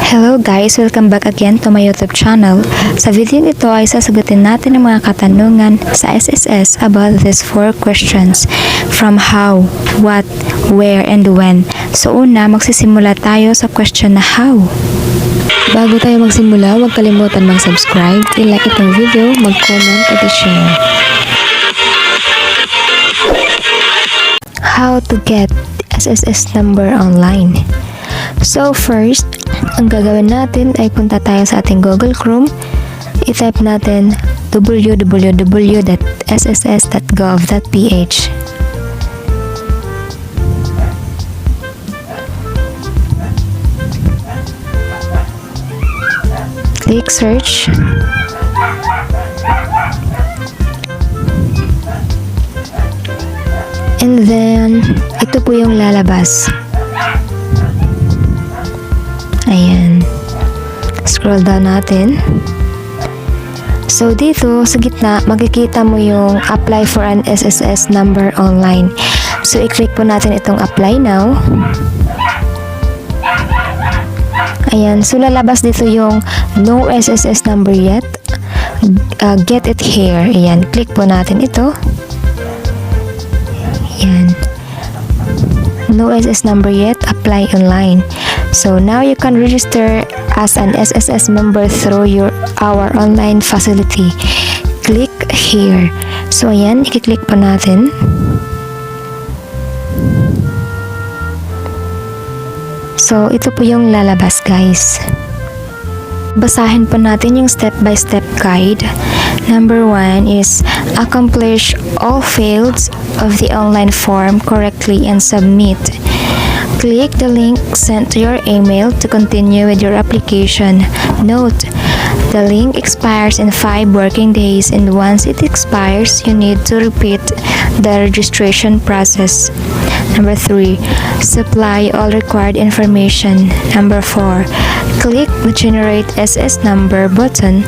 Hello guys! Welcome back again to my YouTube channel. Sa video ito ay sasagutin natin ang mga katanungan sa SSS about these 4 questions from how, what, where, and when. So una, magsisimula tayo sa question na how. Bago tayo magsimula, huwag kalimutan mag-subscribe, i-like itong video, mag-comment at i-share. How to get SSS number online. So first, ang gagawin natin ay punta tayo sa ating Google Chrome. I-type natin www.sss.gov.ph. Click search. And then, ito po yung lalabas. Ayan. Scroll down natin. So, dito sa gitna, makikita mo yung apply for an SSS number online. So, i-click po natin itong apply now. Ayan. So, lalabas dito yung no SSS number yet. Get it here. Ayan. Click po natin ito. Ayan. No SSS number yet. Apply online. So now you can register as an SSS member through our online facility. Click here. So ayan, i-click po natin. So ito po yung lalabas guys. Basahin po natin yung step-by-step guide. Number 1 is accomplish all fields of the online form correctly and submit. Click the link sent to your email to continue with your application. Note, the link expires in 5 working days, and once it expires, you need to repeat the registration process. Number 3, supply all required information. Number 4, click the Generate SS Number button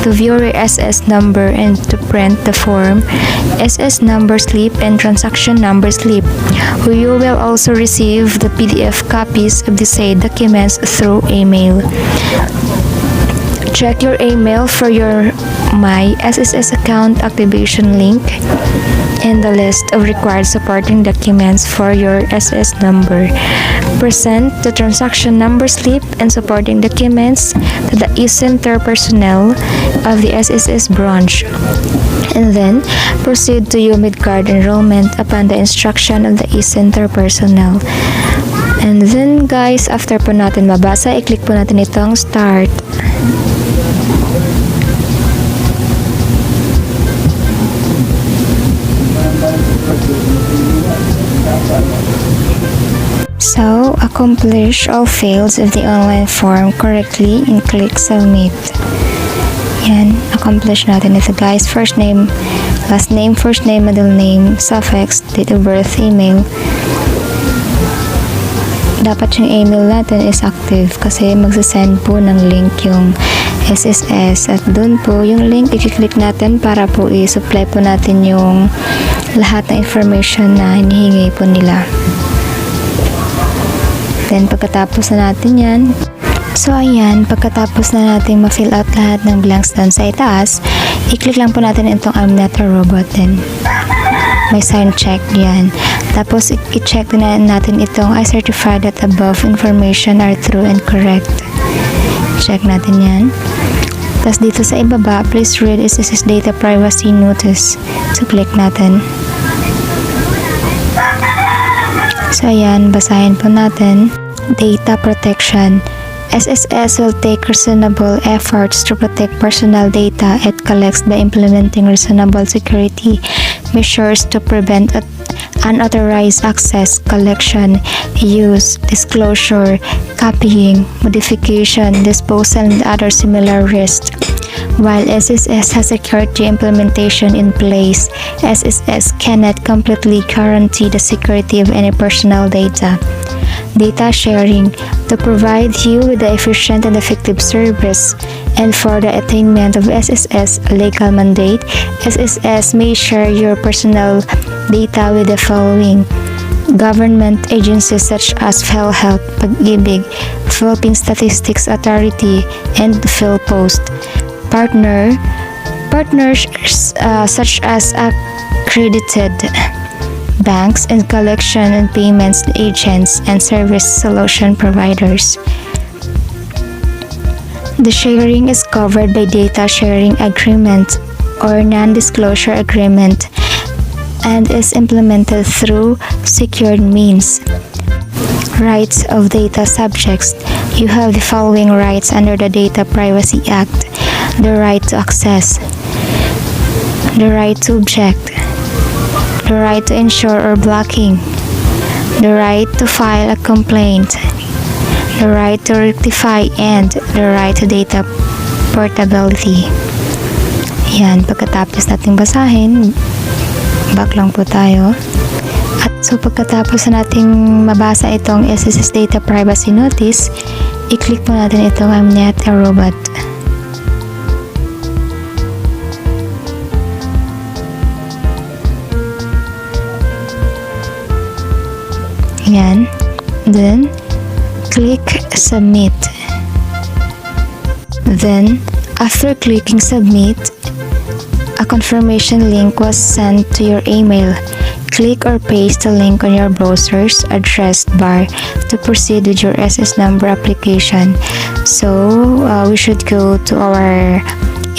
to view your SS number and to print the form, SS number slip and transaction number slip. You will also receive the PDF copies of the said documents through email. Check your email for your My SSS account activation link and the list of required supporting documents for your SS number. Present the transaction number slip and supporting documents to the e-center personnel of the SSS branch. And then, proceed to your mid-card enrollment upon the instruction of the e-center personnel. And then guys, after po natin mabasa, i-click po natin itong start. So, accomplish all fields of the online form correctly and click submit. Yan, accomplish natin ito guys. First name, last name, first name, middle name, suffix, date of birth, email. Dapat yung email natin is active kasi magsasend po ng link yung SSS at doon po yung link i-click natin para po i-supply po natin yung lahat ng information na hinihingi po nila. Then pagkatapos na natin yan, so ayan, pagkatapos na natin ma-fill out lahat ng blanks doon sa itaas, i-click lang po natin itong I'm not a robot din. May sign check yan. Tapos i-check din natin itong I certify that above information are true and correct. Check natin yan. Tapos dito sa ibaba, please read SSS data privacy notice. So click natin. So ayan, basahin po natin. Data protection. SSS will take reasonable efforts to protect personal data. It collects by implementing reasonable security measures to prevent unauthorized access, collection, use, disclosure, copying, modification, disposal, and other similar risks. While SSS has security implementation in place, SSS cannot completely guarantee the security of any personal data. Data sharing to provide you with the efficient and effective service, and for the attainment of SSS legal mandate, SSS may share your personal data with the following: government agencies such as PhilHealth, Pag-ibig, Philippine Statistics Authority, and PhilPost. Partners such as accredited banks and collection and payments agents and service solution providers. The sharing is covered by data sharing agreement or non-disclosure agreement and is implemented through secured means. Rights of data subjects. You have the following rights under the Data Privacy Act: the right to access, the right to object, the right to ensure or blocking, the right to file a complaint, the right to rectify, and the right to data portability. Yan, pagkatapos nating basahin, back lang po tayo. At so pagkatapos nating mabasa itong SSS Data Privacy Notice, i-click po natin itong I'm not a robot. Yan. Then, click Submit. Then, after clicking Submit, a confirmation link was sent to your email. Click or paste the link on your browser's address bar to proceed with your SS number application. So, we should go to our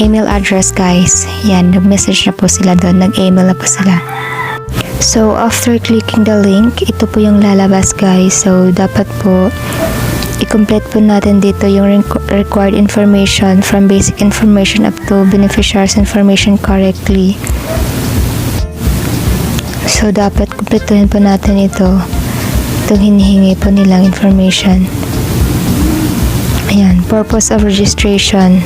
email address, guys. Yan, nag-message na po sila doon. Nag-email na po sila. So, after clicking the link, ito po yung lalabas, guys. So, dapat po i-complete po natin dito yung required information from basic information up to beneficiary's information correctly. So, dapat kumpletuhin po natin ito. Itong hinihingi po nilang information. Ayan, purpose of registration.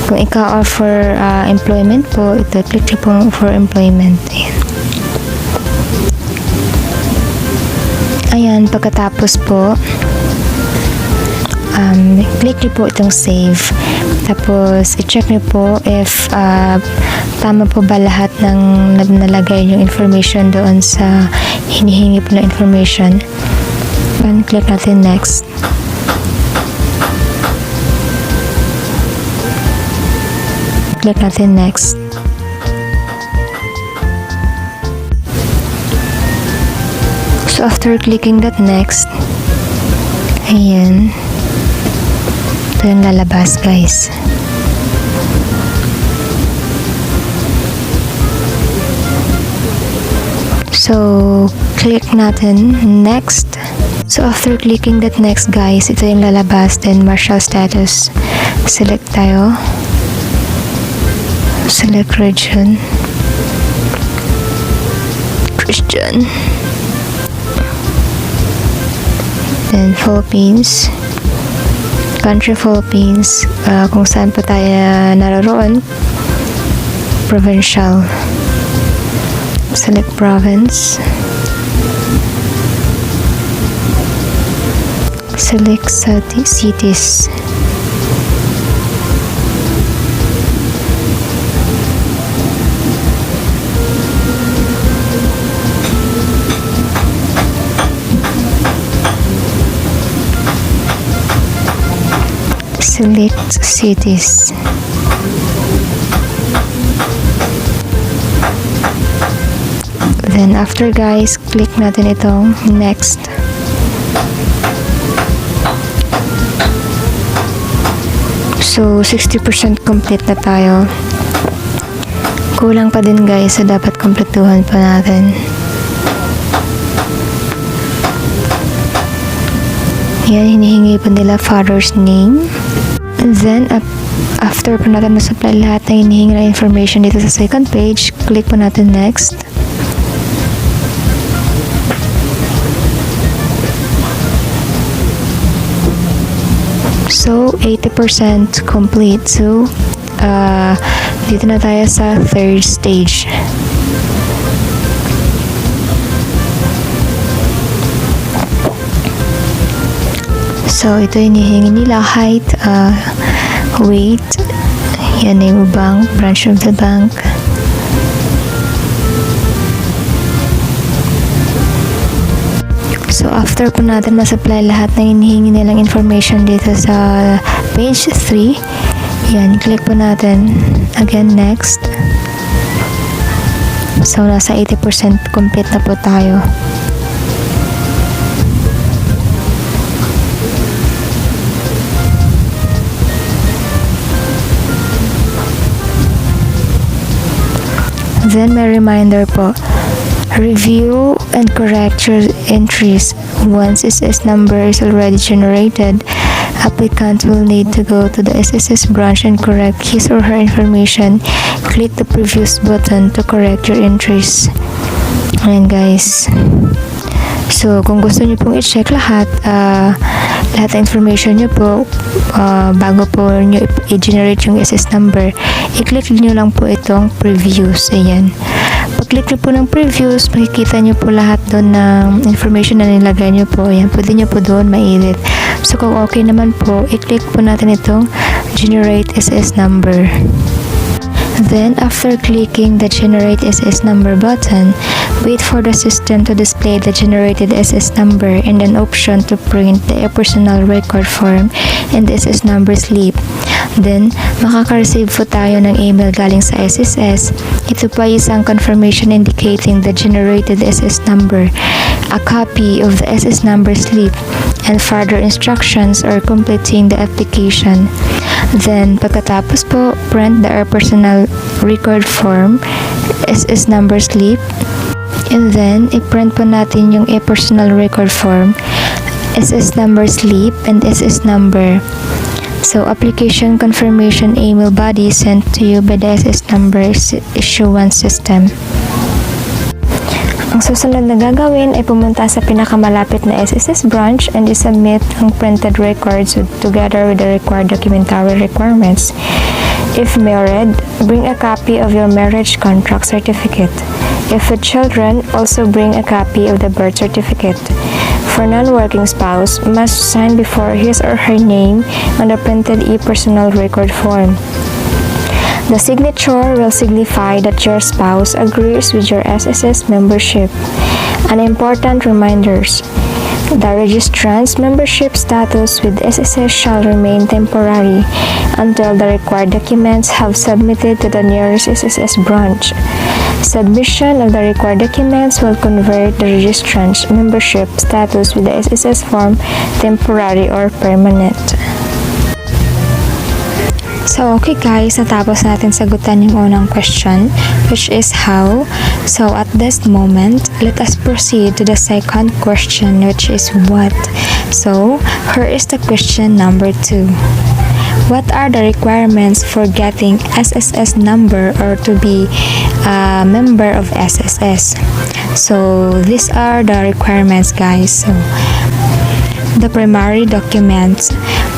Kung ika-offer employment po, ito, click nyo po for employment. Ayan, pagkatapos po, click nyo po itong save. Tapos, i-check nyo po if tama po ba lahat ng nalagay yung information doon sa hinihingi po na information. And click natin next. Click natin next. So, after clicking that next, ayan, ito yung lalabas, guys. So, click natin next. So, after clicking that next, guys, ito yung lalabas. Then, martial status. Select tayo. Select region. Christian. Then, Philippines. Country, Philippines. Kung saan po tayo naroon. Provincial. Select province. Select cities. Select cities. Then after, guys, click natin itong next. So 60% complete na tayo. Kulang pa din, guys, so dapat kompletuhan pa natin. Yan, hinihingi pa nila father's name. And then, after po natin na-supply lahat ng hinihingi na information dito sa second page, click po natin next. So, 80% complete. So, dito na tayo sa third stage. So, ito yung hinihingi nila, height, weight, yan yung bank, branch of the bank. after po natin ma-supply lahat ng hinihingi nilang information dito sa page 3, yan, click po natin. Again, next. So, nasa 80% complete na po tayo. Then, may reminder po. Review and correct your entries. Once SSS number is already generated, applicant will need to go to the SSS branch and correct his or her information. Click the previous button to correct your entries. Ayan guys. So, kung gusto niyo pong i-check lahat ng information niyo po bago po niyo i-generate yung SS number, i-click niyo lang po itong previews. Ayan. Pag-click niyo po ng previews, makikita niyo po lahat doon ng information na nilagay niyo po. Ayan, pwede niyo po doon ma-edit. So, kung okay naman po, i-click po natin itong generate SS number. Then, after clicking the Generate SS Number button, wait for the system to display the generated SS number and an option to print the personal record form and the SS number slip. Then, makaka-receive po tayo ng email galing sa SSS. Ito po ay isang confirmation indicating the generated SS number, a copy of the SS number slip, and further instructions or completing the application. Then, pagkatapos po, print the personal record form, SS number slip, and then, i-print po natin yung personal record form, SS number slip, and SS number. So, application confirmation email body sent to you by the SS number issuance system. Ang susunod na gagawin ay pumunta sa pinakamalapit na SSS branch and isubmit ang printed records together with the required documentary requirements. If married, bring a copy of your marriage contract certificate. If with children, also bring a copy of the birth certificate. For non-working spouse, must sign before his or her name on the printed e-personal record form. The signature will signify that your spouse agrees with your SSS membership. An important reminders. The registrant's membership status with SSS shall remain temporary until the required documents have submitted to the nearest SSS branch. Submission of the required documents will convert the registrant's membership status with the SSS form temporary or permanent. So, okay guys, natapos natin sagutan yung unang question, which is how. So, at this moment, let us proceed to the second question, which is what. So, here is the question number 2. What are the requirements for getting SSS number or to be a member of SSS? So, these are the requirements guys. So, the primary documents,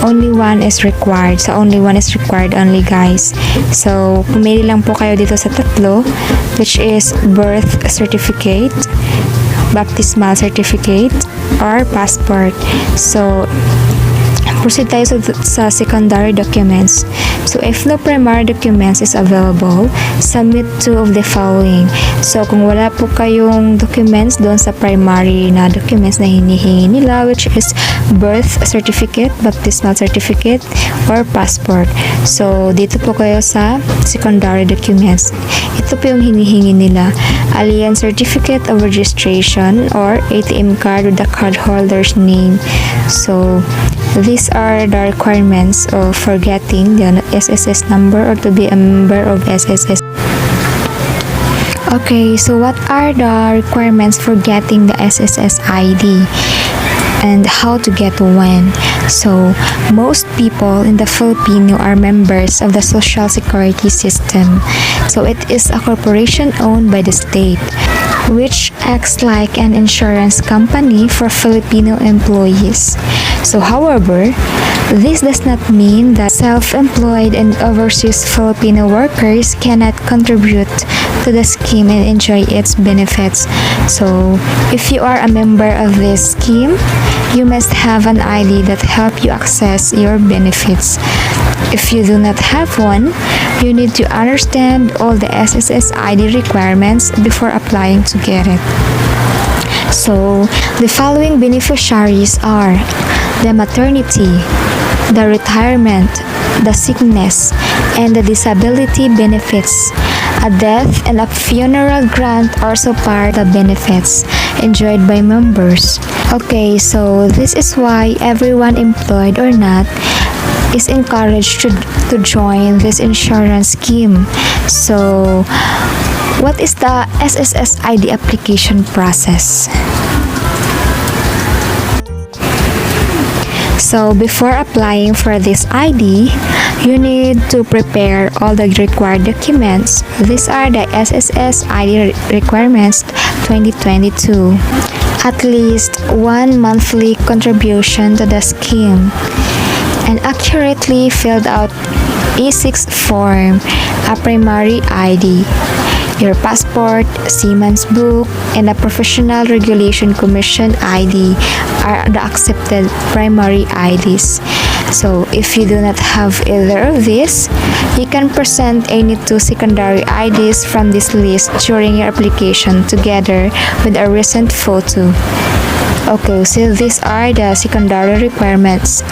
only one is required. So, only one is required only guys. So, pumili lang po kayo dito sa tatlo, which is birth certificate, baptismal certificate, or passport. So, proceed tayo sa secondary documents. So, if no primary documents is available, submit 2 of the following. So, kung wala po kayong documents doon sa primary na documents na hinihingi nila, which is birth certificate, baptismal certificate, or passport. So, dito po kayo sa secondary documents. Ito po yung hinihingi nila. Alien certificate of registration or ATM card with the cardholder's name. So, these are the requirements for getting the SSS number or to be a member of SSS. Okay, so what are the requirements for getting the SSS ID and how to get one? So, most people in the Philippines are members of the Social Security System. So, it is a corporation owned by the state, which acts like an insurance company for Filipino employees. So, however, this does not mean that self-employed and overseas Filipino workers cannot contribute to the scheme and enjoy its benefits. So, if you are a member of this scheme, you must have an ID that help you access your benefits. If you do not have one, you need to understand all the SSS ID requirements before applying to get it. So, the following beneficiaries are the maternity, the retirement, the sickness, and the disability benefits. A death and a funeral grant are also part of benefits enjoyed by members. Okay, so this is why everyone, employed or not, is encouraged to join this insurance scheme. So, what is the SSS ID application process? So, before applying for this ID, you need to prepare all the required documents. These are the SSS ID requirements 2022. At least one monthly contribution to the scheme. An accurately filled out E6 form, a primary ID, your passport, seaman's book, and a Professional Regulation Commission ID are the accepted primary IDs. So, if you do not have either of these, you can present any two secondary IDs from this list during your application together with a recent photo. Okay, so these are the secondary requirements.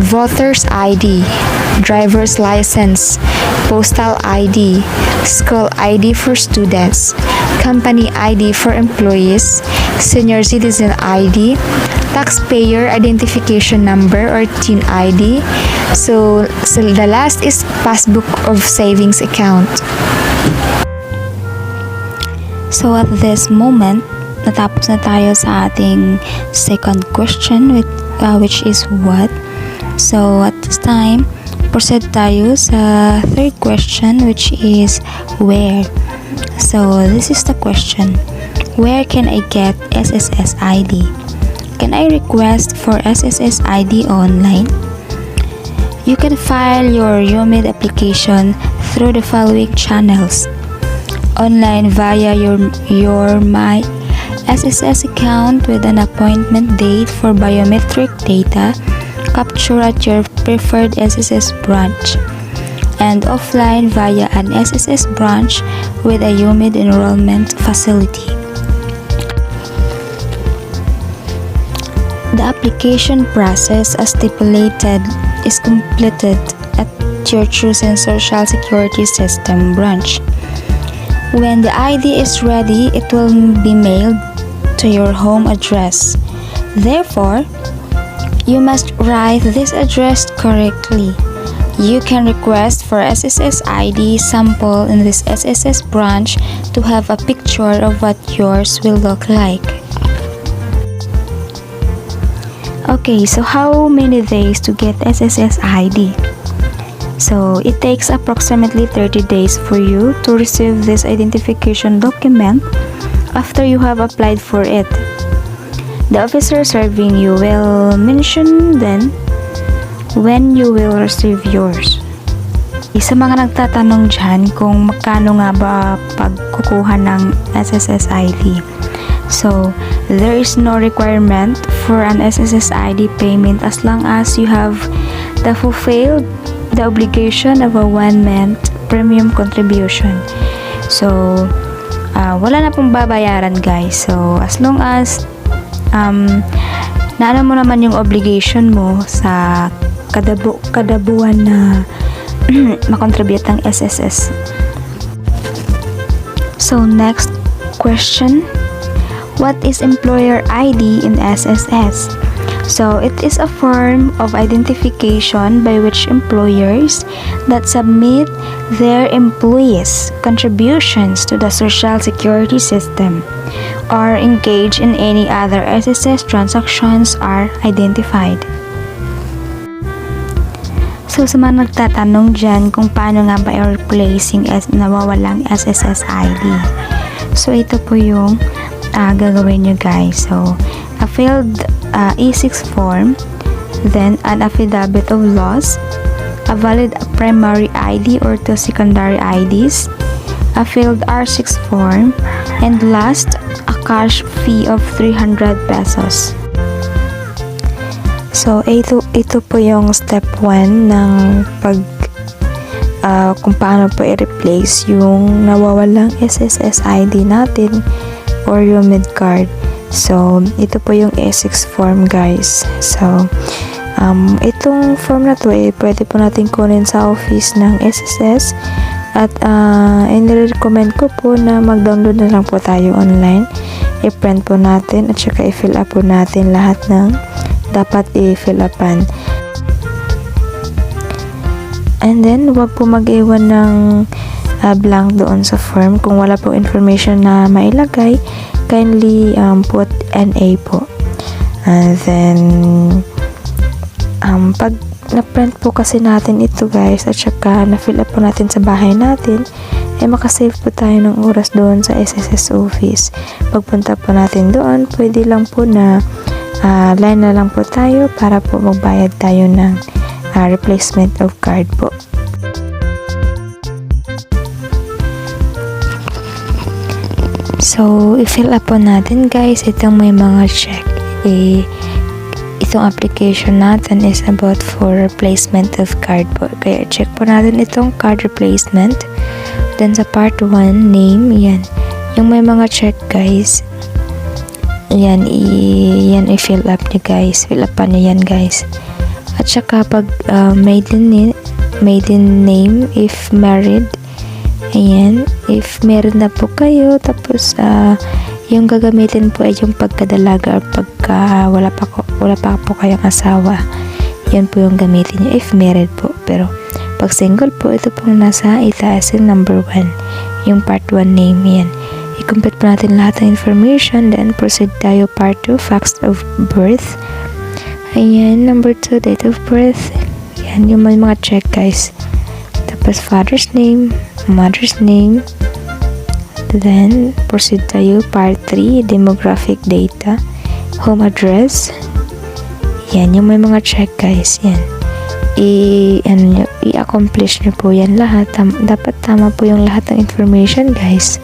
Voter's ID, driver's license, postal ID, school ID for students, company ID for employees, senior citizen ID, taxpayer identification number or TIN ID. So the last is passbook of savings account. So at this moment, natapos na tayo sa ating second question which is what. So at this time, proceed tayo sa third question which is where. So this is the question. Where can I get SSS ID? Can I request for SSS ID online? You can file your UMID application through the following channels. Online via your My SSS account with an appointment date for biometric data capture at your preferred SSS branch, and offline via an SSS branch with a UMID enrollment facility. The application process as stipulated is completed at your chosen Social Security System branch. When the ID is ready, it will be mailed to your home address. Therefore, you must write this address correctly. You can request for SSS ID sample in this SSS branch to have a picture of what yours will look like. Okay, so how many days to get SSS ID? So, it takes approximately 30 days for you to receive this identification document after you have applied for it. The officer serving you will mention then when you will receive yours. Sa mga nagtatanong dyan kung magkano nga ba pagkukuha ng SSS ID. So, there is no requirement for an SSS ID payment as long as you have fulfilled the obligation of a 1-month premium contribution. So, wala na pong babayaran guys. So, as long as naano mo naman yung obligation mo sa kada buwan na makontribute ng SSS. So, next question. What is employer ID in SSS? So, it is a form of identification by which employers that submit their employees' contributions to the Social Security System or engage in any other SSS transactions are identified. So, sa mga nagtatanong dyan kung paano nga ba i-replacing nawawalang SSS ID. So, ito po yung gagawin nyo guys. So, a filled E6 form, then an affidavit of loss, a valid primary ID or two secondary IDs, a filled R6 form, and last, a cash fee of 300 pesos. So, ito po yung step 1 ng kung paano po i-replace yung nawawalang SSS ID natin or yung mid card. So, ito po yung E6 form guys. So, itong form na to pwede po natin kunin sa office ng SSS at inirecommend ko po na mag-download na lang po tayo online. I-print po natin at saka i-fill up po natin lahat ng dapat i-fill upan. And then, wag po mag-iwan ng blank doon sa form. Kung wala po information na mailagay, kindly put NA po. And then, pag na-print po kasi natin ito guys at saka na-fill up po natin sa bahay natin, makasave po tayo ng oras doon sa SSS office. Pagpunta po natin doon, pwede lang po na line na lang po tayo para po magbayad tayo ng replacement of card po. So, i-fill up po natin guys itong may mga check. Itong application natin is about for replacement of card po. Kaya check po natin itong card replacement. Then sa part 1, name, yan. Yung may mga check guys, yan, i-fill up nyo guys. Fill up pa nyo yan guys. At saka pag maiden name, if married, ayan, if meron na po kayo, tapos yung gagamitin po ay yung pagkadalaga or pagka wala pa po kayong asawa, yan po yung gamitin nyo if married po. Pero pag single po, ito pong nasa itaas yung number 1, yung part 1 name, yan. I-complete po natin lahat ng information, then proceed tayo part 2, facts of birth. Ayan, number 2, date of birth. Yan, yung may mga check guys. Tapos father's name, mother's name. Then, proceed tayo part 3, demographic data, home address. Yan, yung may mga check guys. Yan. I-accomplish nyo po yan lahat. Dapat tama po yung lahat ng information guys.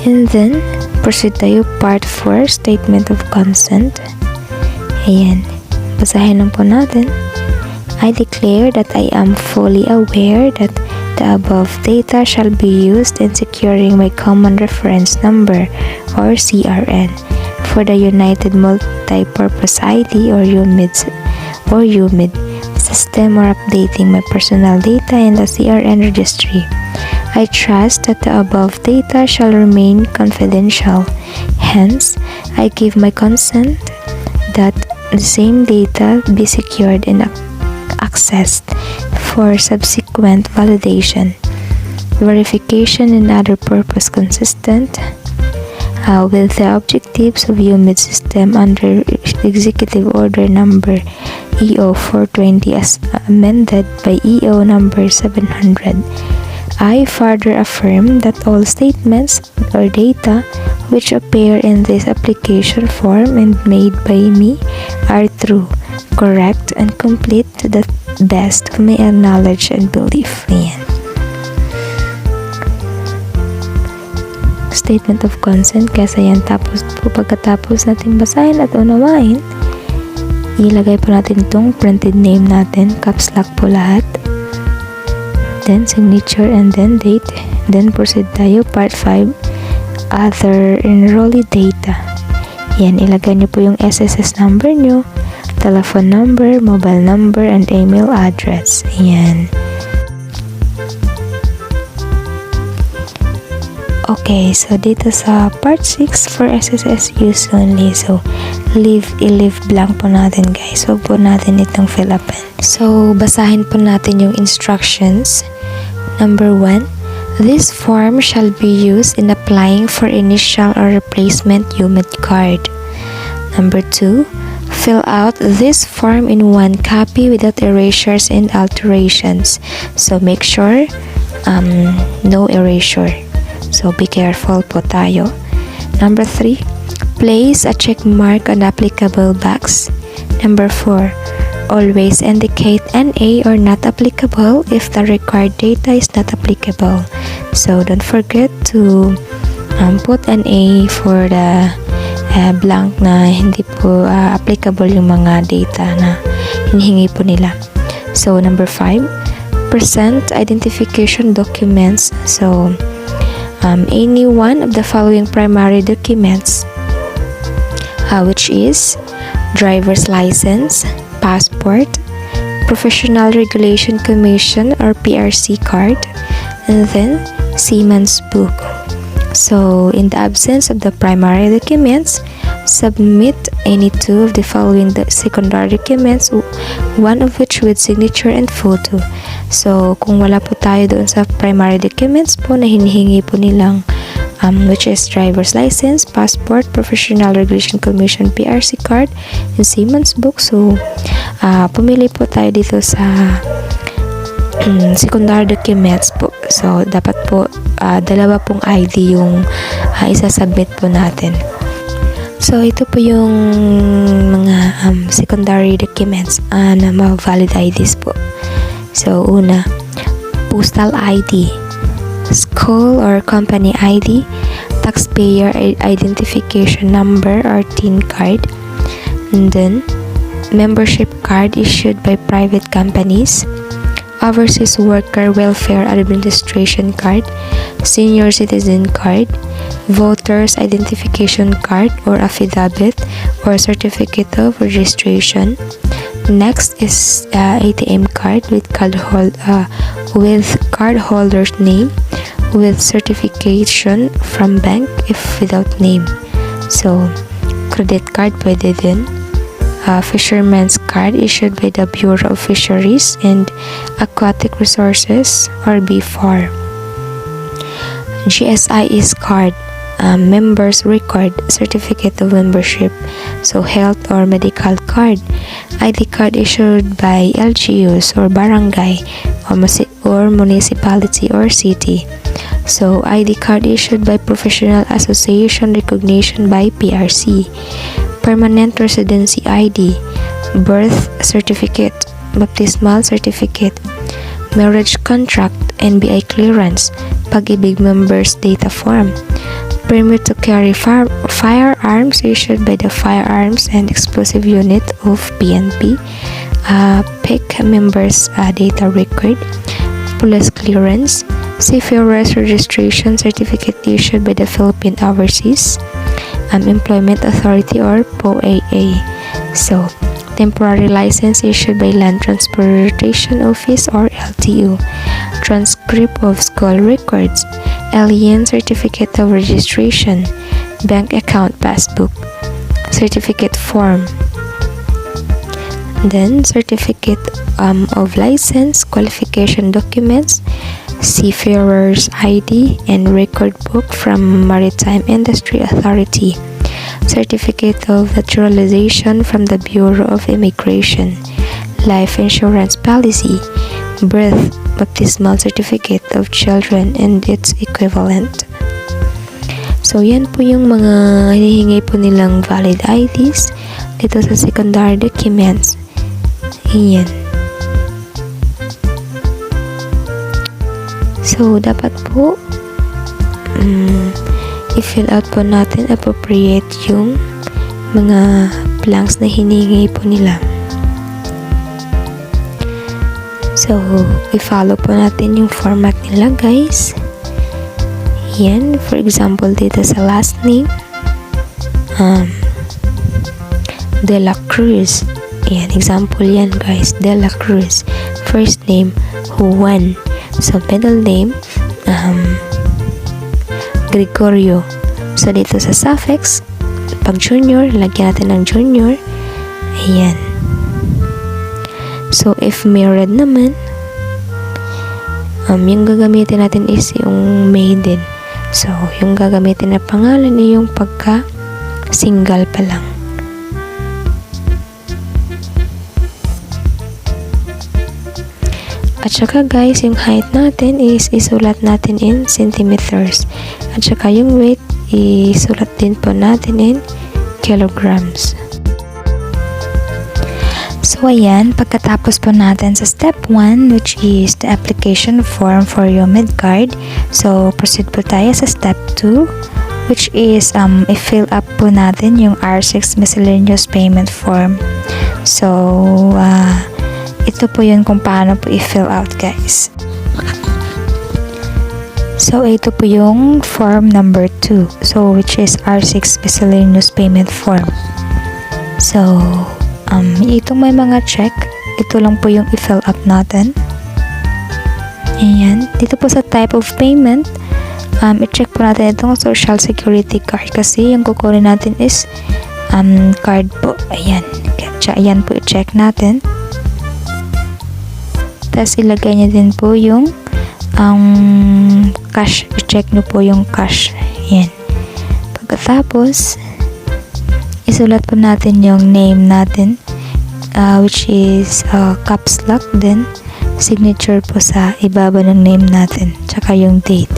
And then, proceed tayo part 4, statement of consent. Ayan. Basahin lang po natin. I declare that I am fully aware that the above data shall be used in securing my Common Reference Number or CRN for the United Multi-Purpose ID or UMID system or updating my personal data in the CRN registry. I trust that the above data shall remain confidential. Hence, I give my consent that the same data be secured and accessed for subsequent validation, verification, and other purpose consistent with the objectives of UMID system under Executive Order Number EO 420 as amended by EO Number 700. I further affirm that all statements or data which appear in this application form and made by me are true, correct, and complete to the best of my knowledge and belief. Ayan. Statement of consent, kasi yan tapos po pagkatapos natin basahin at unawain, ilagay po natin itong printed name natin, caps lock po lahat, then signature and then date, then proceed tayo part 5, other enrollee data. Yan, ilagay nyo po yung SSS number nyo, telephone number, mobile number, and email address. Ayan. Okay, so dito sa part 6 for SSS use only. So, i-leave blank po natin guys. Huwag po natin itong fill upin. So, basahin po natin yung instructions. Number 1, this form shall be used in applying for initial or replacement UMID card. Number 2, fill out this form in one copy without erasures and alterations. So, make sure no erasure. So, be careful po tayo. Number 3, place a check mark on applicable box. Number 4, always indicate NA or not applicable if the required data is not applicable. So, don't forget to put NA for the blank na hindi po applicable yung mga data na hinihingi po nila. So, number 5, present identification documents. So, any one of the following primary documents which is driver's license, passport, Professional Regulation Commission or PRC card, and then seaman's book. So, in the absence of the primary documents, submit any two of the following secondary documents, one of which with signature and photo. So, kung wala po tayo doon sa primary documents po na hinihingi po nilang which is driver's license, passport, Professional Regulation Commission, PRC card, and seaman's book. So, pumili po tayo dito sa secondary documents po. So, dapat po dalawa pong ID yung isasubmit po natin. So, ito po yung mga secondary documents na valid IDs po. So, una, postal ID, school or company ID, taxpayer identification number or TIN card, and then membership card issued by private companies, Overseas Worker Welfare Administration card, Senior Citizen card, Voters Identification card or affidavit or certificate of registration. Next is ATM card with cardholder's name, with certification from bank if without name. So, credit card pwede din. Fisherman's card issued by the Bureau of Fisheries and Aquatic Resources or BFAR. GSIS card, members record, certificate of membership, so health or medical card. ID card issued by LGUs or barangay or municipality or city. So, ID card issued by Professional Association recognition by PRC. Permanent Residency ID, Birth Certificate, Baptismal Certificate, Marriage Contract, NBI Clearance, Pag-ibig Members Data Form, Permit to carry firearms issued by the Firearms and Explosive Unit of PNP, PIC Members Data Record, Police Clearance, Seafarers Registration Certificate issued by the Philippine Overseas Employment Authority or POAA. So, temporary license issued by Land Transportation Office or LTO. Transcript of school records. Alien Certificate of Registration. Bank account passbook. Certificate form. Then, certificate of license, qualification documents, Seafarer's ID and record book from Maritime Industry Authority, certificate of naturalization from the Bureau of Immigration, life insurance policy, birth, baptismal certificate of children and its equivalent. So, yan po yung mga hinihingi po nilang valid IDs dito sa secondary documents. Yan. So, dapat po i-fill out po natin appropriate yung mga blanks na hiningi po nila. So, i-follow po natin yung format nila, guys. Yan, for example, dito sa last name, De La Cruz. Yan, example yan, guys, De La Cruz. First name, Juan. So, middle name, Gregorio. So, dito sa suffix, pag junior, lagyan natin ng junior. Ayan. So, if married naman, yung gagamitin natin is yung maiden. So, yung gagamitin na pangalan ay yung pagka-single pa lang. At saka guys, yung height natin is isulat natin in centimeters. At saka yung weight, isulat din po natin in kilograms. So ayan, pagkatapos po natin sa step 1, which is the application form for your mid-card. So proceed po tayo sa step 2, which is i-fill up po natin yung R6 miscellaneous payment form. So ito po yun kung paano po i-fill out, guys. So, ito po yung form number 2. So, which is R6 miscellaneous payment form. So, itong may mga check, ito lang po yung i-fill up natin. Ayan. Dito po sa type of payment, i-check po natin itong social security card kasi yung kukunin natin is card po. Ayan. Kaya ayan po i-check natin. Tapos ilagay niya din po yung cash. I-check nyo po yung cash. Ayan. Pagkatapos, isulat po natin yung name natin, which is caps lock, then signature po sa ibaba ng name natin, tsaka yung date.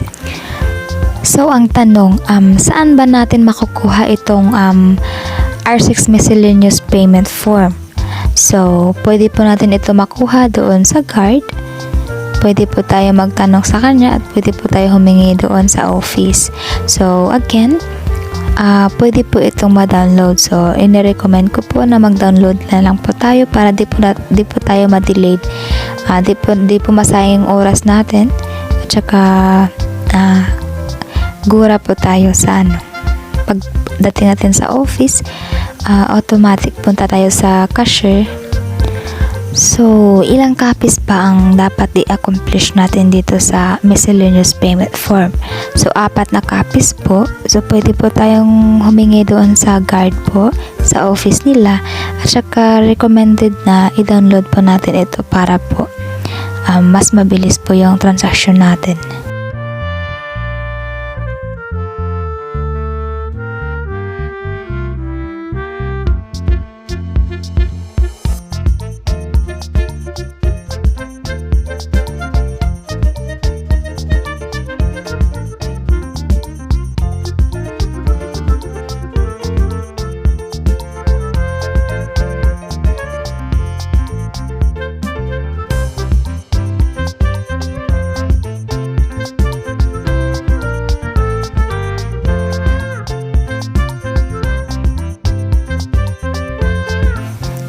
So, ang tanong, saan ba natin makukuha itong R6 miscellaneous payment form? So, pwede po natin ito makuha doon sa guard. Pwede po tayo magtanong sa kanya at pwede po tayo humingi doon sa office. So, again, pwede po itong ma-download. So, inirecommend ko po na mag-download na lang po tayo para di po tayo ma-delayed. Di po masayang oras natin. At saka, gura po tayo sa pagdating natin sa office, automatic punta tayo sa cashier. So, ilang copies pa ang dapat i-accomplish natin dito sa miscellaneous payment form? So, 4 na copies po. So, pwede po tayong humingi doon sa guard po, sa office nila. At saka, recommended na i-download po natin ito para po mas mabilis po yung transaction natin.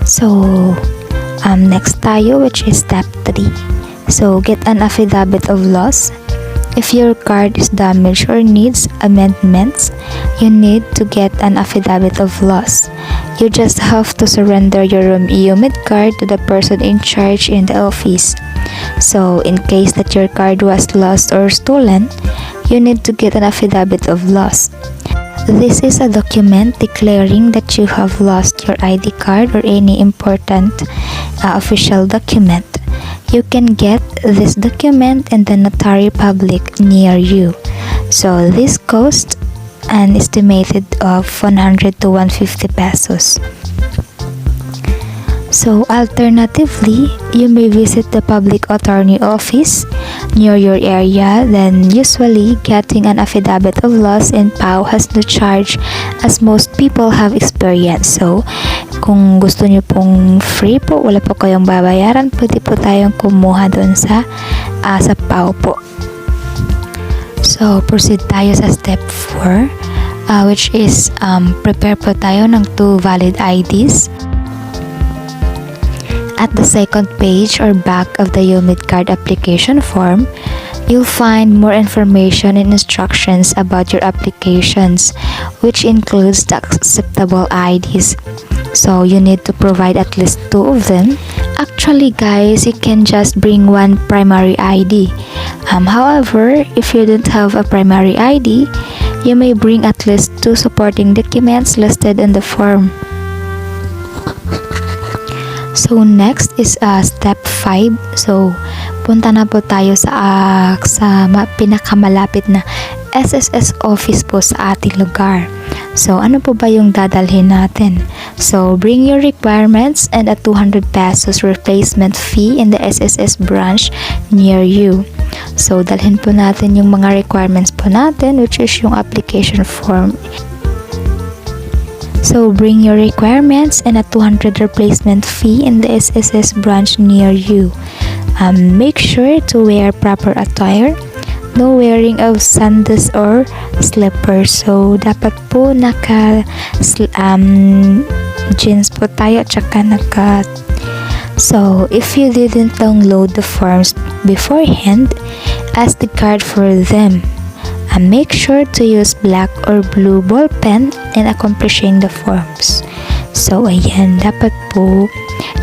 So, next tayo, which is step 3. So, get an affidavit of loss. If your card is damaged or needs amendments, you need to get an affidavit of loss. You just have to surrender your UMID card to the person in charge in the office. So, in case that your card was lost or stolen, you need to get an affidavit of loss. This is a document declaring that you have lost your ID card or any important official document. You can get this document in the notary public near you. So this costs an estimated of 100 to 150 pesos. So, alternatively, you may visit the public attorney office near your area. Then, usually, getting an affidavit of loss in PAO has no charge as most people have experience. So, kung gusto nyo pong free po, wala po kayong babayaran, pwede po tayong kumuha doon sa PAO po. So, proceed tayo sa step 4, which is prepare po tayo ng 2 valid IDs. At the second page or back of the UMID card application form, you'll find more information and instructions about your applications, which includes the acceptable IDs. So you need to provide at least 2 of them. Actually guys, you can just bring 1 primary ID. However, if you don't have a primary ID, you may bring at least 2 supporting documents listed in the form. So next is step 5. So punta na po tayo sa pinakamalapit na SSS office po sa ating lugar. So ano po ba yung dadalhin natin? So bring your requirements and a 200 pesos replacement fee in the SSS branch near you. So dalhin po natin yung mga requirements po natin, which is yung application form. So bring your requirements and a 200 replacement fee in the SSS branch near you. Make sure to wear proper attire. No wearing of sandals or slippers. So dapat po naka jeans po tayo at saka So if you didn't download the forms beforehand, ask the guard for them. And make sure to use black or blue ball pen in accomplishing the forms. So, ayan, dapat po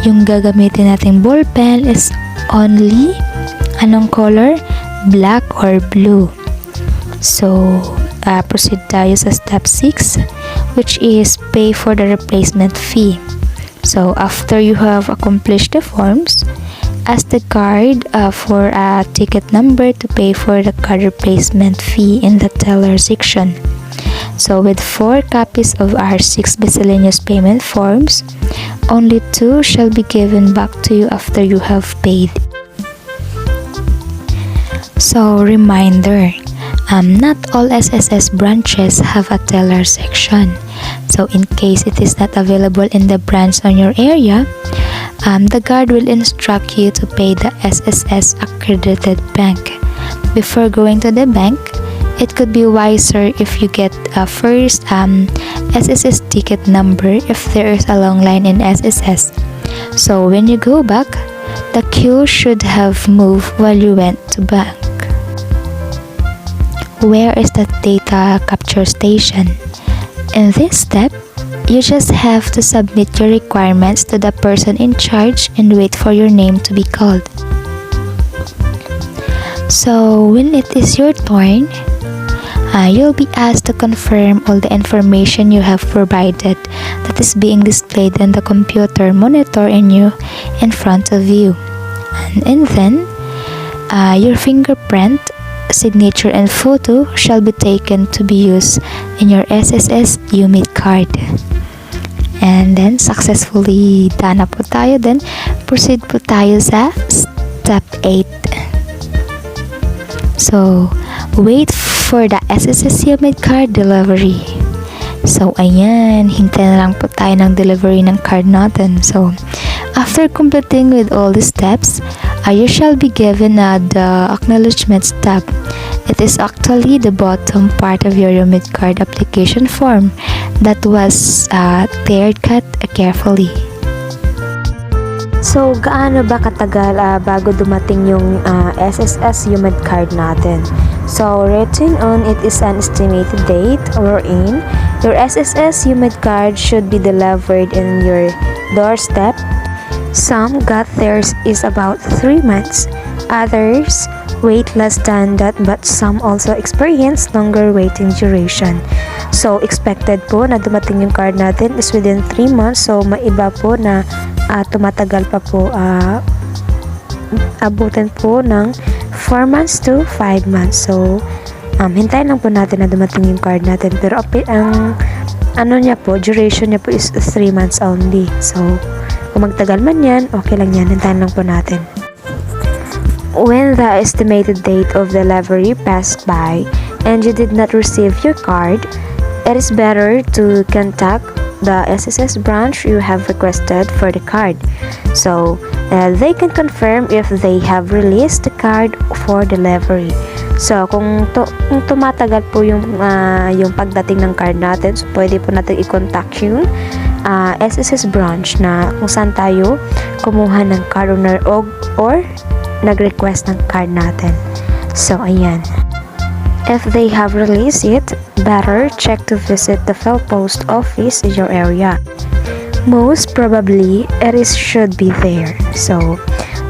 yung gagamitin nating ball pen is only anong color? Black or blue. So, proceed tayo sa step 6, which is pay for the replacement fee. So, after you have accomplished the forms, ask the card for a ticket number to pay for the card replacement fee in the teller section. So, with 4 copies of our 6 miscellaneous payment forms, only 2 shall be given back to you after you have paid. So, reminder, not all SSS branches have a teller section. So, in case it is not available in the branch on your area, the guard will instruct you to pay the SSS accredited bank. Before going to the bank, it could be wiser if you get a first SSS ticket number if there is a long line in SSS. So, when you go back, the queue should have moved while you went to bank. Where is the data capture station? In this step, you just have to submit your requirements to the person in charge and wait for your name to be called. So, when it is your turn, you'll be asked to confirm all the information you have provided that is being displayed on the computer monitor in front of you. And then, your fingerprint, signature, and photo shall be taken to be used in your SSS UMID card. And then, successfully done na po tayo. Then, proceed po tayo sa step 8. So, wait for the SSS UMID card delivery. So, ayan, hintay na lang po tayo ng delivery ng card natin. So, after completing with all the steps, you shall be given the acknowledgement tab. It is actually the bottom part of your UMID card application form that was teared cut carefully. So, gaano ba katagal bago dumating yung SSS UMID card natin? So, written on it is an estimated date wherein your SSS UMID card should be delivered in your doorstep. Some got theirs is about 3 months, others wait less than that, but some also experience longer waiting duration. So, expected po na dumating yung card natin is within 3 months. So, maiba po na tumatagal pa po, abutin po ng 4 months to 5 months. So, hintayin lang po natin na dumating yung card natin. Pero ang duration niya po is 3 months only. So, kung magtagal man yan, okay lang yan. Hintayin lang po natin. When the estimated date of delivery passed by and you did not receive your card, it is better to contact the SSS branch you have requested for the card. So, they can confirm if they have released the card for delivery. So, kung tumatagal po yung pagdating ng card natin, so pwede po natin i-contact yung SSS branch na kung saan tayo kumuha ng card or nag-request ng card natin. So, ayan. If they have released it, better check to visit the PhilPost office in your area. Most probably, should be there. So,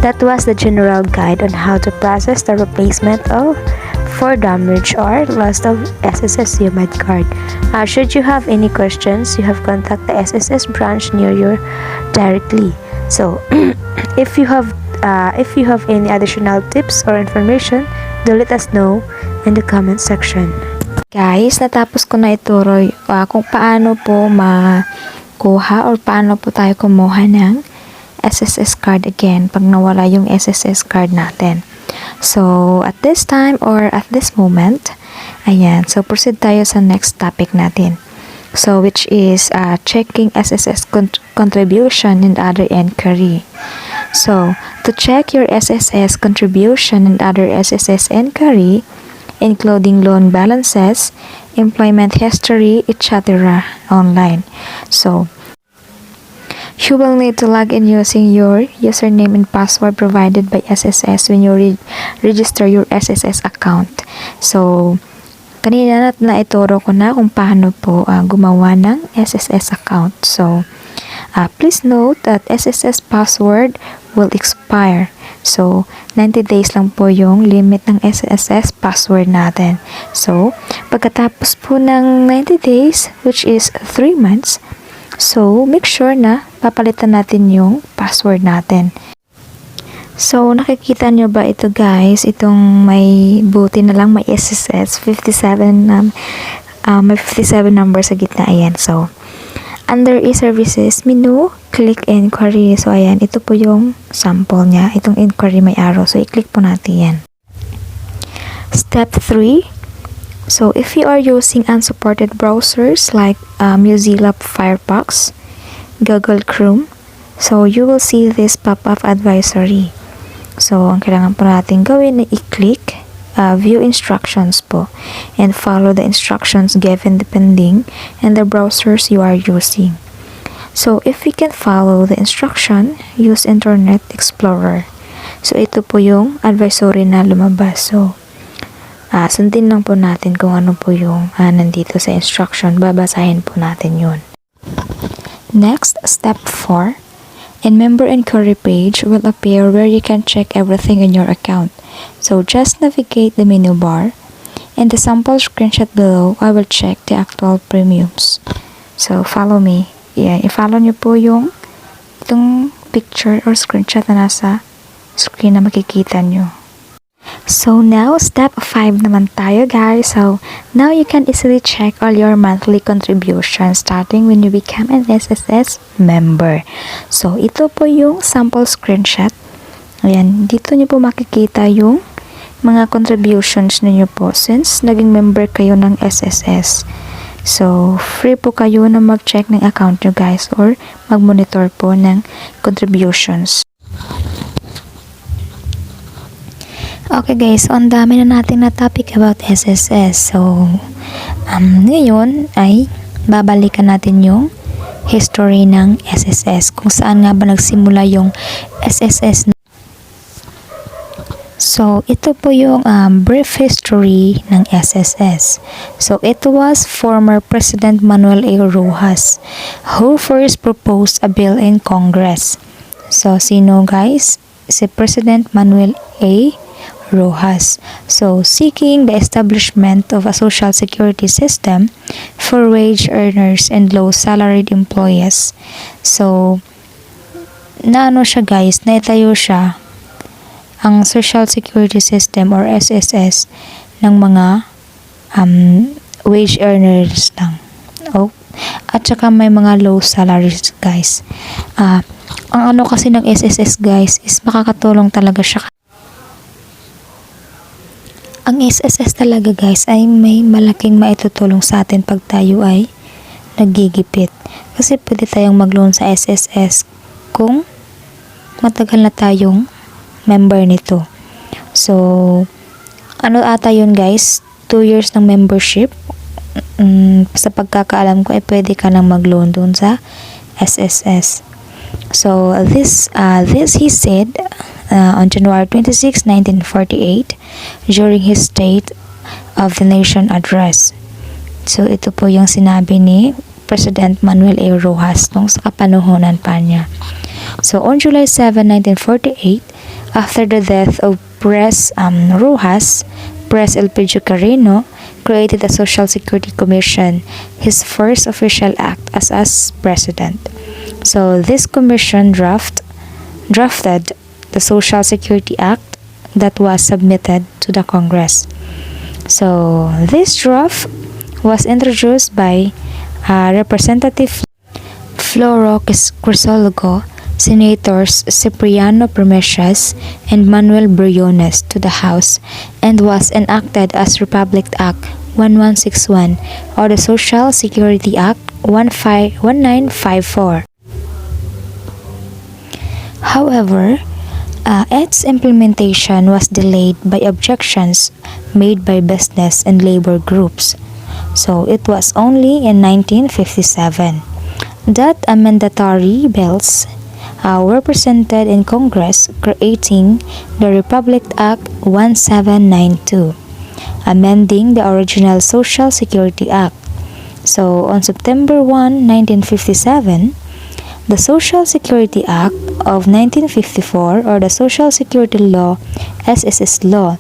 that was the general guide on how to process the replacement for damage or loss of SSS UMID card. Should you have any questions, you have contact the SSS branch near you directly. So, if you have any additional tips or information, do let us know in the comment section. Guys, natapos ko na ituro kung paano po makuha or paano po tayo kumuha ng SSS card again pag nawala yung SSS card natin. So, at this time or at this moment, ayan, so proceed tayo sa next topic natin. So, which is checking SSS contribution and other inquiry. So, to check your SSS contribution and other SSS inquiry, including loan balances, employment history, etc. online. So, you will need to log in using your username and password provided by SSS when you register your SSS account. So, kanina na ituro ko na kung paano po gumawa ng SSS account. So, Please note that SSS password will expire. So, 90 days lang po yung limit ng SSS password natin. So, pagkatapos po ng 90 days, which is 3 months, so make sure na papalitan natin yung password natin. So, nakikita nyo ba ito guys? Itong may buti na lang, may SSS, 57, may 57 numbers sa gitna. Ayan, so, under e-services menu, click inquiry. So, ayan, ito po yung sample niya. Itong inquiry may arrow. So, i-click po natin yan. Step 3. So, if you are using unsupported browsers like Mozilla Firefox, Google Chrome, so you will see this pop-up advisory. So, ang kailangan po natin gawin na i-click view instructions po and follow the instructions given depending on the browsers you are using. So, if we can follow the instruction, use Internet Explorer. So, ito po yung advisory na lumabas. So, sundin lang po natin kung ano po yung nandito sa instruction. Babasahin po natin yun. Next, step 4. A member inquiry page will appear where you can check everything in your account. So just navigate the menu bar. In the sample screenshot below, I will check the actual premiums. So follow me. Yeah, i-follow nyo po yung itong picture or screenshot na nasa screen na makikita nyo. So now, step 5 naman tayo guys. So now you can easily check all your monthly contributions starting when you become an SSS member. So ito po yung sample screenshot. Ayan, dito nyo po makikita yung mga contributions ninyo po since naging member kayo ng SSS. So free po kayo na mag-check ng account nyo guys or mag-monitor po ng contributions. Okay guys, so ang dami na natin na topic about SSS. So, ngayon ay babalikan natin yung history ng SSS. Kung saan nga ba nagsimula yung SSS. So, ito po yung brief history ng SSS. So, it was former President Manuel A. Rojas who first proposed a bill in Congress. So, sino guys? Si President Manuel A. Rojas. So, seeking the establishment of a social security system for wage earners and low-salaried employees. So, naano siya guys, naitayo siya ang social security system or SSS ng mga wage earners lang. Oh, at saka may mga low salaries guys. Ang ano kasi ng SSS guys is makakatulong talaga siya. Ang SSS talaga guys ay may malaking maitutulong sa atin pag tayo ay nagigipit. Kasi pwede tayong mag-loan sa SSS kung matagal na tayong member nito. So, ano ata yun guys? 2 years ng membership. Sa pagkakaalam ko ay pwede ka nang mag-loan dun sa SSS. So, this he said on January 26, 1948 during his State of the Nation address. So, ito po yung sinabi ni President Manuel A. Rojas nung sa kapanahonan pa niya. So, on July 7, 1948, after the death of Pres Rojas, Pres Elpidio Carino created the Social Security Commission, his first official act as president. So, this commission drafted the Social Security Act that was submitted to the Congress. So, this draft was introduced by Representative Floro Crisologo, Senators Cipriano Promesias and Manuel Briones to the House and was enacted as Republic Act 1161 or the Social Security Act 1954. However, its implementation was delayed by objections made by business and labor groups. So it was only in 1957 that mandatory bills were presented in Congress creating the Republic Act 1792, amending the original Social Security Act. So on September 1, 1957, The Social Security Act of 1954, or the Social Security Law, SSS Law,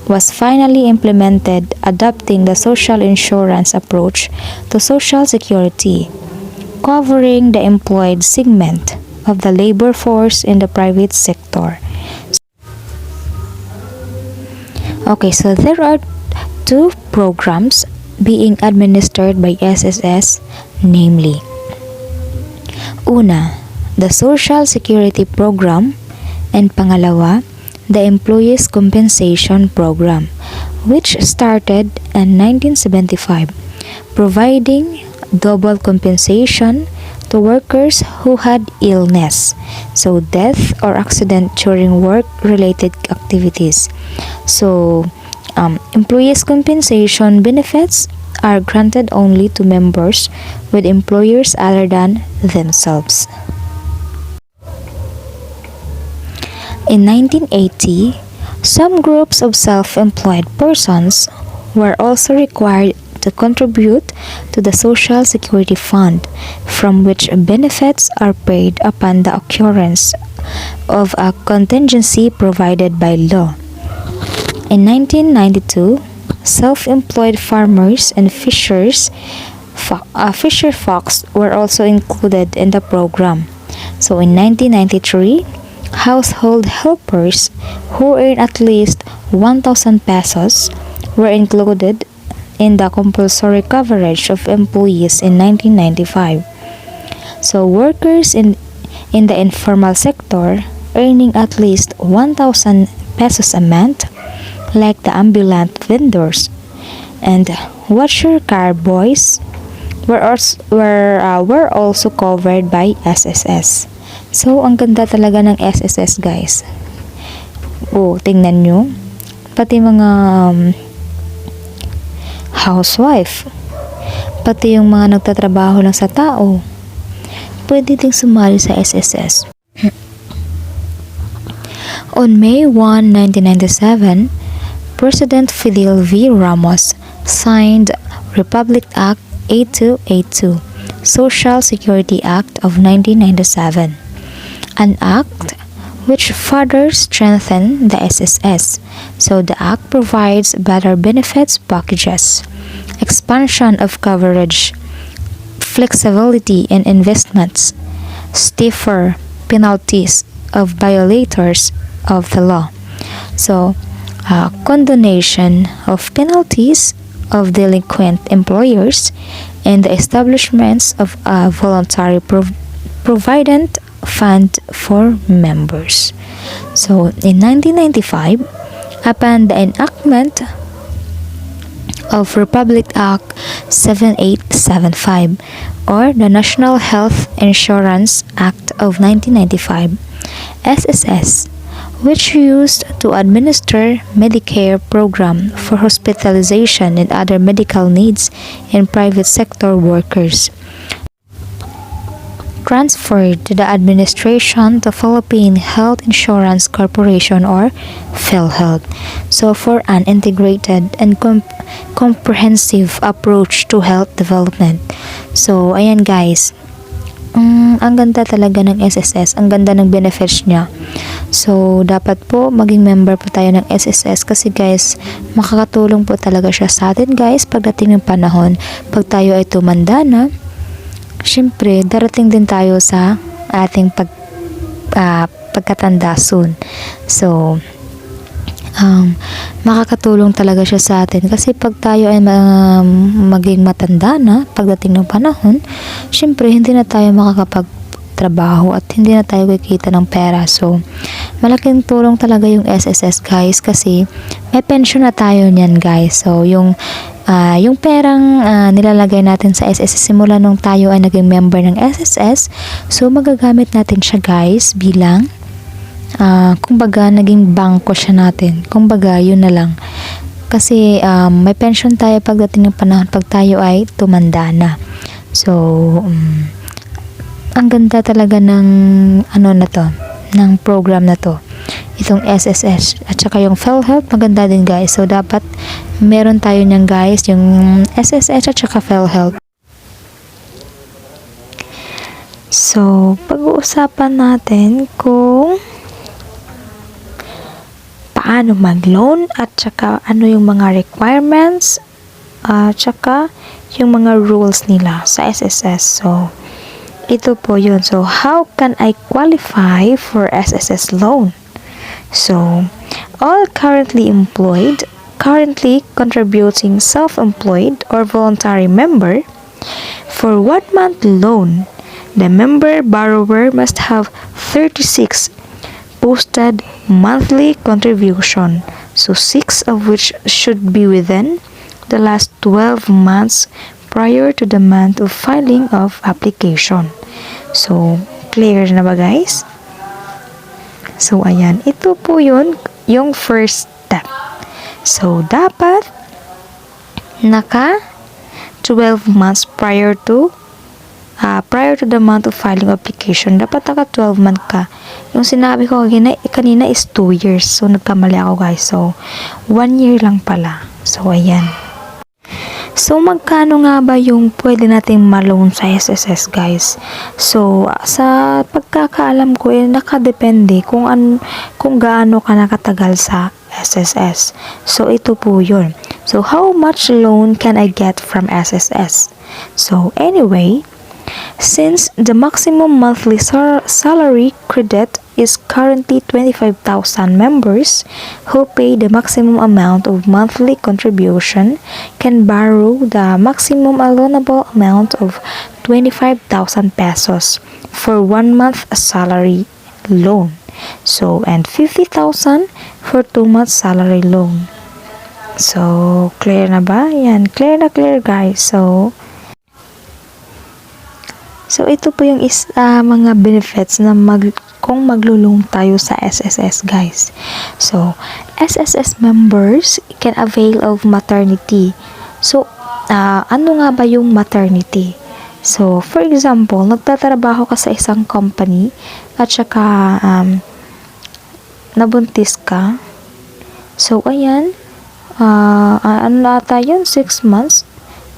was finally implemented, adopting the social insurance approach to Social Security, covering the employed segment of the labor force in the private sector. Okay, so there are two programs being administered by SSS, namely, una, the Social Security Program, and pangalawa, the Employees Compensation Program, which started in 1975, providing double compensation to workers who had illness, so death or accident during work-related activities. So, employees' compensation benefits are granted only to members with employers other than themselves. In 1980, some groups of self-employed persons were also required to contribute to the Social Security Fund, from which benefits are paid upon the occurrence of a contingency provided by law. In 1992, self-employed farmers and fisher folks were also included in the program. So in 1993, household helpers who earn at least 1,000 pesos were included in the compulsory coverage of employees in 1995. So workers in the informal sector earning at least 1,000 pesos a month, like the ambulant vendors and washer car boys, were also covered by SSS. So, ang ganda talaga ng SSS, guys. Oh, tingnan nyo. Pati mga housewife, pati yung mga nagtatrabaho lang sa tao, pwede ding sumali sa SSS. On May 1, 1997, President Fidel V. Ramos signed Republic Act 8282, Social Security Act of 1997, an act which further strengthened the SSS. So the act provides better benefits packages, expansion of coverage, flexibility in investments, stiffer penalties of violators of the law. So, condonation of penalties of delinquent employers, and the establishments of a voluntary provident fund for members. So, in 1995, upon the enactment of Republic Act 7875, or the National Health Insurance Act of 1995, SSS, which used to administer Medicare program for hospitalization and other medical needs in private sector workers, transferred to the administration to Philippine Health Insurance Corporation, or PhilHealth, so for an integrated and comprehensive approach to health development. So ayan guys, ang ganda talaga ng SSS, ang ganda ng benefits niya. So dapat po maging member po tayo ng SSS kasi guys, makakatulong po talaga siya sa atin guys pagdating ng panahon, pag tayo ay tumanda na. Syempre, darating din tayo sa ating pagkatanda soon. So, makakatulong talaga siya sa atin kasi pag tayo ay maging matanda na pagdating ng panahon, syempre hindi na tayo makakapagtrabaho at hindi na tayo kikita ng pera. So, malaking tulong talaga yung SSS guys kasi may pension na tayo niyan guys. So, yung perang nilalagay natin sa SSS simula nung tayo ay naging member ng SSS, so magagamit natin siya guys bilang kumbaga naging bangko siya natin. Kumbaga yun na lang. Kasi may pension tayo pagdating ng panahon pag tayo ay tumanda na. So ang ganda talaga ng ng program na to. Itong SSS at saka yung PhilHealth maganda din guys. So dapat meron tayo niyan guys, yung SSS at saka PhilHealth. So, pag-uusapan natin kung paano mag-loan at saka ano yung mga requirements at saka yung mga rules nila sa SSS. So, ito po yun. So, how can I qualify for SSS loan? So, all currently employed, currently contributing self-employed or voluntary member, for 1-month loan, the member borrower must have 36 posted monthly contribution, so 6 of which should be within the last 12 months prior to the month of filing of application. So, clear na ba guys? So, ayan. Ito po yun, yung first step. So, dapat naka 12 months prior to the month of filing application. Dapat naka 12 month ka. Yung sinabi ko kanina is 2 years. So, nagkamali ako guys. So, 1 year lang pala. So, ayan. So, magkano nga ba yung pwede nating ma-loan sa SSS, guys? So, sa pagkakaalam ko, nakadepende kung gaano ka nakatagal sa SSS. So, ito po yun. So, how much loan can I get from SSS? So, anyway, since the maximum monthly salary credit is currently 25,000 members who pay the maximum amount of monthly contribution can borrow the maximum allowable amount of 25,000 pesos for 1 month salary loan. So, and 50,000 for 2 months salary loan. So, clear na ba? Yan, clear na clear guys. So, ito po yung mga benefits na kung maglo-loan tayo sa SSS, guys. So, SSS members can avail of maternity. So, ano nga ba yung maternity? So, for example, nagtatrabaho ka sa isang company at saka nabuntis ka. So, ayan, ano ata yun? 6 months?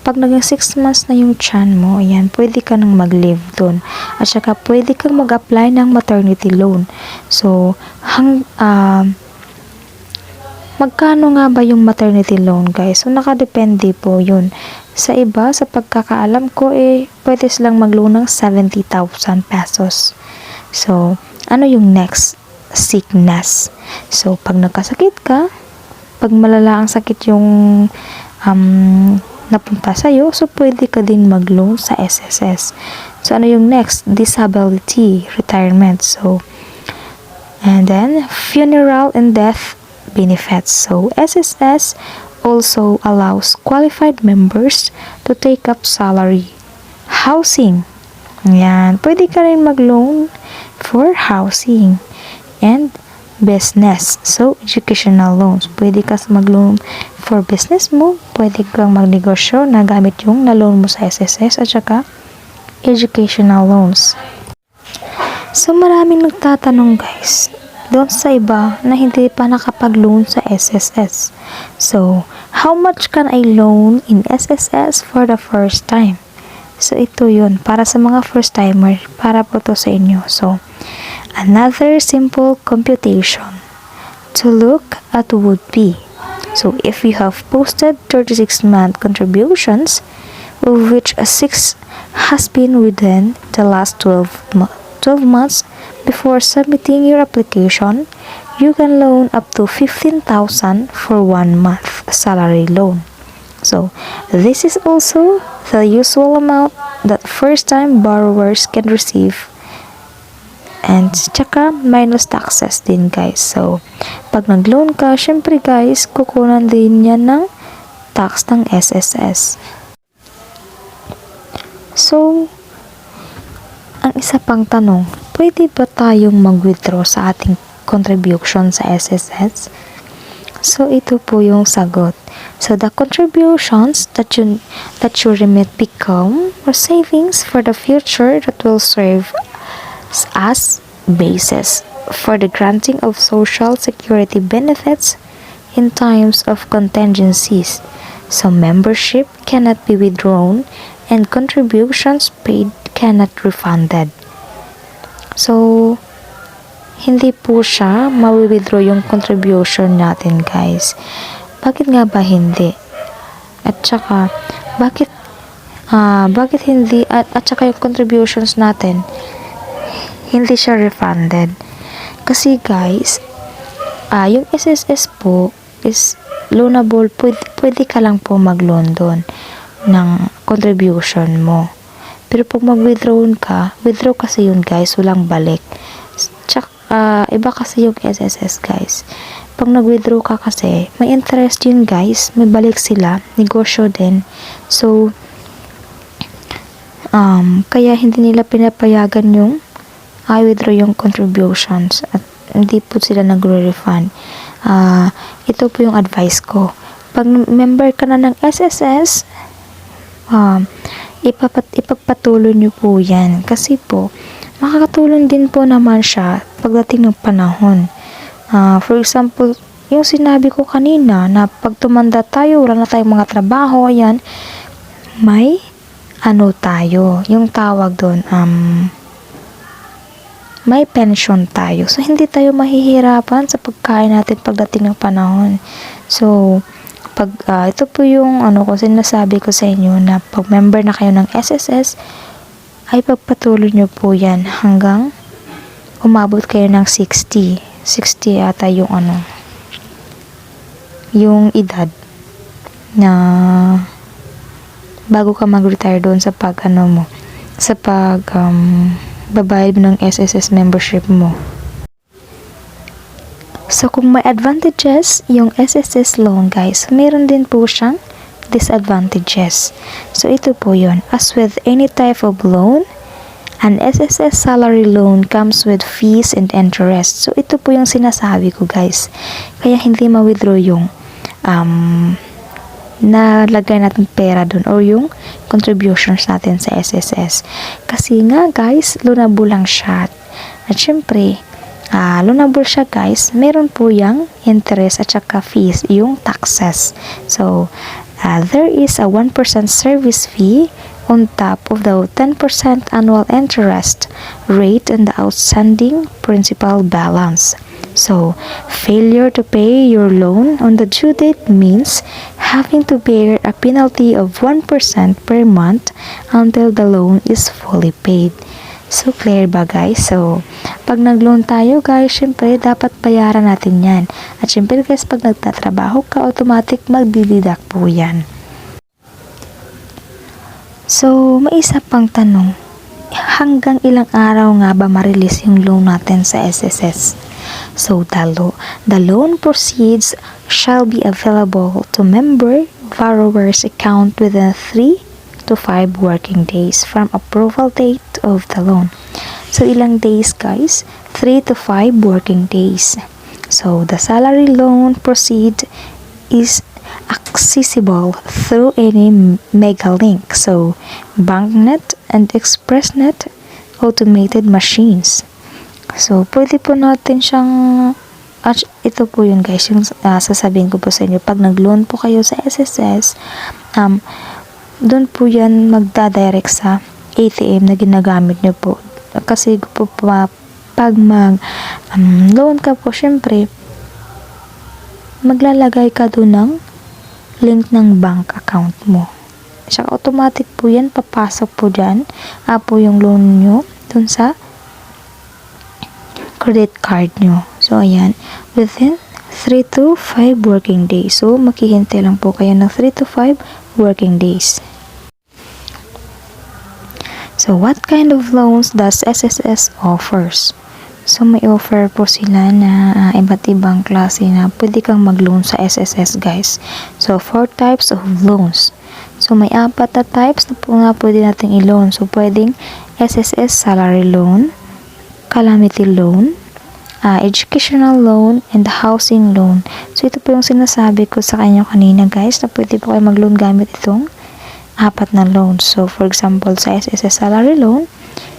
Pag naging 6 months na yung tiyan mo, ayan, pwede ka nang mag-leave doon. At saka, pwede kang mag-apply ng maternity loan. So, magkano nga ba yung maternity loan, guys? So, nakadepende po yun. Sa iba, sa pagkakaalam ko, pwede silang mag-loan ng 70,000 pesos. So, ano yung next? Sickness. So, pag nagkasakit ka, pag malala ang sakit yung napunta sa'yo, so pwede ka din mag-loan sa SSS. So, ano yung next? Disability, retirement. So, and then, funeral and death benefits. So, SSS also allows qualified members to take up salary. Housing. Yan. Pwede ka rin mag-loan for housing. And business. So, educational loans. Pwede ka mag-loan for business mo. Pwede kang magnegosyo na gamit yung na-loan mo sa SSS at saka educational loans. So, maraming nagtatanong guys doon sa iba na hindi pa nakapag-loan sa SSS. So, how much can I loan in SSS for the first time? So, ito yun. Para sa mga first timer. Para po to sa inyo. So, another simple computation to look at would be, so if you have posted 36-month contributions, of which 6 has been within the last 12 months before submitting your application, you can loan up to 15,000 for 1 month salary loan. So, this is also the usual amount that first-time borrowers can receive. And tsaka minus taxes din guys. So, pag nag-loan ka, syempre guys, kukunan din yan ng tax ng SSS. So, ang isa pang tanong, pwede ba tayong mag-withdraw sa ating contribution sa SSS? So, ito po yung sagot. So, the contributions that you remit become or savings for the future that will serve as basis for the granting of social security benefits in times of contingencies. So, membership cannot be withdrawn and contributions paid cannot refunded. So, hindi po siya ma-withdraw yung contribution natin, guys. Bakit nga ba hindi? At saka, bakit hindi, at saka yung contributions natin, hindi siya refunded? Kasi guys, yung SSS po is loanable, pwede ka lang po mag-loan doon ng contribution mo. Pero pag mag-withdraw ka, withdraw kasi yun guys, walang balik. Iba kasi yung SSS guys. Pag nag-withdraw ka kasi, may interest yun guys, may balik sila, negosyo din. So, kaya hindi nila pinapayagan yung withdraw yung contributions at hindi po sila nagre-refund. Ito po yung advice ko. Pag member ka na ng SSS, ipagpatuloy nyo po yan. Kasi po, makakatulong din po naman siya pagdating ng panahon. For example, yung sinabi ko kanina na pag tumanda tayo, wala na tayong mga trabaho, ayan, may tayo, yung tawag doon, may pension tayo. So, hindi tayo mahihirapan sa pagkain natin pagdating ng panahon. So, ito po yung sinasabi ko sa inyo na pag member na kayo ng SSS, ay pagpatuloy nyo po yan hanggang umabot kayo ng 60 ata yung yung edad na bago ka mag-retire doon sa babayad ng SSS membership mo. So, kung may advantages yung SSS loan guys, meron din po siyang disadvantages. So, ito po yun. As with any type of loan, an SSS salary loan comes with fees and interest. So, ito po yung sinasabi ko guys. Kaya hindi ma-withdraw yung nalagay natin pera dun or yung contributions natin sa SSS. Kasi nga guys, loanable lang siya. At syempre, loanable siya guys, meron po yung interest at saka fees, yung taxes. So, there is a 1% service fee on top of the 10% annual interest rate on the outstanding principal balance. So, failure to pay your loan on the due date means having to bear a penalty of 1% per month until the loan is fully paid. So, clear ba guys? So, pag nag-loan tayo guys, syempre dapat bayaran natin yan. At syempre guys, pag nagtatrabaho ka, automatic magdididak po yan. So, may isa pang tanong. Hanggang ilang araw nga ba ma-release yung loan natin sa SSS? So, the loan proceeds shall be available to member borrower's account within 3 to 5 working days from approval date of the loan. So, ilang days guys? 3 to 5 working days. So, the salary loan proceed is accessible through any mega link. So, BankNet and ExpressNet automated machines. So, pwede po natin siyang ito po yun guys, yung sasabihin ko po sa inyo, pag nag-loan po kayo sa SSS, doon po yan magdadirect sa ATM na ginagamit nyo po. Kasi po pag mag-loan ka po, syempre, maglalagay ka doon ng link ng bank account mo. Saka automatic po yan, papasok po dyan, po yung loan nyo doon sa credit card nyo. So, ayan, within 3 to 5 working days. So, maghihintay lang po kayo ng 3 to 5 working days. So, what kind of loans does SSS offers? So, may offer po sila na iba't ibang klase na pwede kang mag-loan sa SSS, guys. So, 4 types of loans. So, may 4 na types na po nga pwede natin i-loan. So, pwedeng SSS salary loan, calamity loan, educational loan, and housing loan. So, ito po yung sinasabi ko sa kanya kanina, guys, na pwede po kayo mag-loan gamit itong 4 na loan. So, for example, sa SSS salary loan,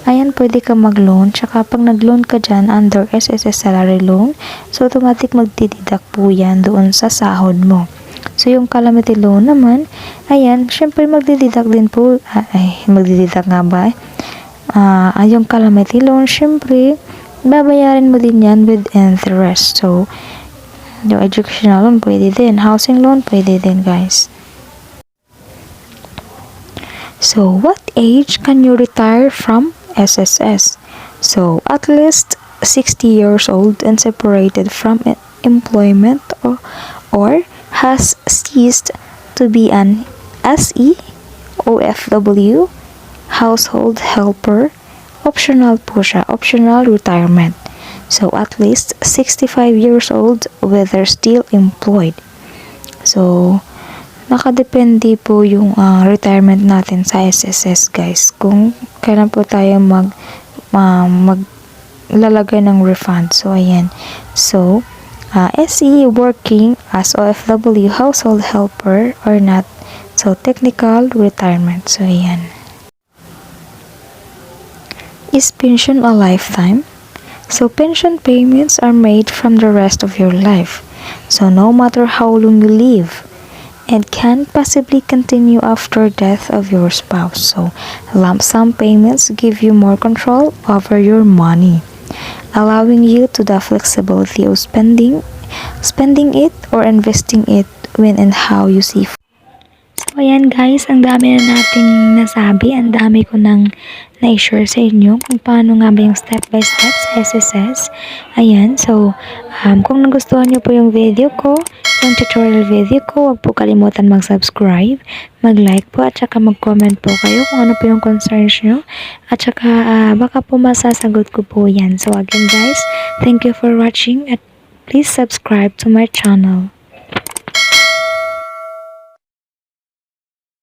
ayan, pwede ka mag-loan. Tsaka, pag nag-loan ka dyan under SSS salary loan, so, automatic magdididak po yan doon sa sahod mo. So, yung calamity loan naman, ayan, syempre magdididak din po, magdididak nga ba yung calamity loan, syempre, babayarin mo din yan with interest. So, yung educational loan, pwede din. Housing loan, pwede din, guys. So, what age can you retire from SSS? So, at least 60 years old and separated from employment or has ceased to be an SE, OFW, household helper, optional po siya, optional retirement. So, at least 65 years old whether still employed. So, nakadepende po yung retirement natin sa SSS, guys. Kung kailan po tayo maglalagay ng refund. So, ayan. So, SE working as OFW, household helper or not. So, technical retirement. So, ayan. Is pension a lifetime? So, pension payments are made from the rest of your life. So, no matter how long you live, and can possibly continue after death of your spouse. So, lump sum payments give you more control over your money, allowing you to the flexibility of spending it or investing it when and how you see fit. So, ayan guys, ang dami na nating nasabi, ang dami ko nang na-share sa inyo kung paano nga ba yung step by step sa SSS. Ayan, so, kung nagustuhan nyo po yung video ko, yung tutorial video ko, huwag po kalimutan mag-subscribe, mag-like po, at saka mag-comment po kayo kung ano po yung concerns nyo, at saka baka po masasagot ko po yan. So, again guys, thank you for watching, at please subscribe to my channel.